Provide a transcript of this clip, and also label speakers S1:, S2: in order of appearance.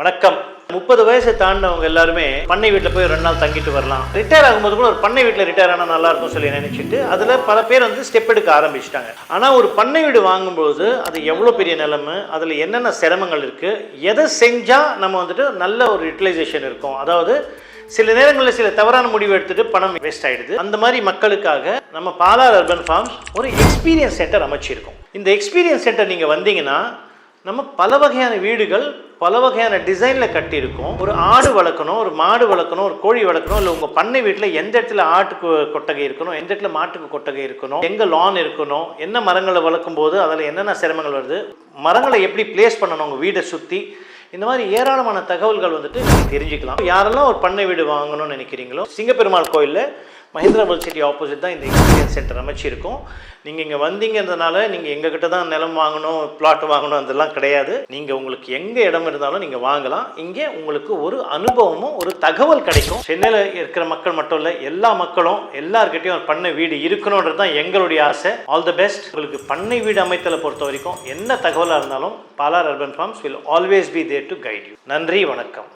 S1: வணக்கம். 30 வயசை தாண்டினவங்க எல்லாருமே பண்ணை வீட்டில் போய் 2 நாள் தங்கிட்டு வரலாம். ரிட்டையர் ஆகும்போது கூட ஒரு பண்ணை வீட்டில் ரிட்டையர் ஆனால் நல்லா இருக்கும் சொல்லி நினைச்சிட்டு அதில் பல பேர் ஸ்டெப் எடுக்க ஆரம்பிச்சிட்டாங்க. ஆனால் ஒரு பண்ணை வீடு வாங்கும்போது அது எவ்வளோ பெரிய நிலைமை, அதில் என்னென்ன சிரமங்கள் இருக்குது, எதை செஞ்சால் நம்ம நல்ல ஒரு யூட்டிலைசேஷன் இருக்கும், அதாவது சில நேரங்களில் சில தவறான முடிவு எடுத்துட்டு பணம் வேஸ்ட் ஆகிடுது. அந்த மாதிரி மக்களுக்காக நம்ம பாலார் அர்பன் ஃபார்ம்ஸ் ஒரு எக்ஸ்பீரியன்ஸ் சென்டர் அமைச்சிருக்கோம். இந்த எக்ஸ்பீரியன்ஸ் சென்டர் நீங்கள் வந்தீங்கன்னா நம்ம பல வகையான வீடுகள் பல வகையான டிசைனில் கட்டியிருக்கோம். ஒரு ஆடு வளர்க்கணும், ஒரு மாடு வளர்க்கணும், ஒரு கோழி வளர்க்கணும், இல்லை உங்கள் பண்ணை வீட்டில் எந்த இடத்துல ஆட்டுக்கு கொட்டகை இருக்கணும், எந்த இடத்துல மாட்டுக்கு கொட்டகை இருக்கணும், எங்கே லான் இருக்கணும், என்ன மரங்களை வளர்க்கும் போது அதில் என்னென்ன சிரமங்கள் வருது, மரங்களை எப்படி பிளேஸ் பண்ணணும் உங்கள் வீடை சுற்றி, இந்த மாதிரி ஏராளமான தகவல்கள் தெரிஞ்சுக்கலாம். யாரெல்லாம் ஒரு பண்ணை வீடு வாங்கணும்னு நினைக்கிறீங்களோ, சிங்கப்பெருமாள் கோயிலில் மஹிந்திரா வேர்ல்ட் சிட்டி ஆப்போசிட் தான் இந்த எக்ஸ்பீரியன்ஸ் சென்டர் அமைச்சிருக்கோம். நீங்கள் இங்கே வந்தீங்கன்றதுனால நீங்கள் எங்ககிட்ட தான் நிலம் வாங்கணும், பிளாட் வாங்கணும், அதெல்லாம் கிடையாது. நீங்கள் உங்களுக்கு எங்கே இடம் இருந்தாலும் நீங்கள் வாங்கலாம். இங்கே உங்களுக்கு ஒரு அனுபவமும் ஒரு தகவல் கிடைக்கும். சென்னையில் இருக்கிற மக்கள் மட்டும் இல்லை, எல்லா மக்களும் எல்லார்கிட்டையும் ஒரு பண்ணை வீடு இருக்கணுன்றது தான் எங்களுடைய ஆசை. All the best. உங்களுக்கு பண்ணை வீடு அமைத்தலை பொறுத்த வரைக்கும் என்ன தகவலாக இருந்தாலும் Palar urban farms will always be there to guide you. நன்றி, வணக்கம்.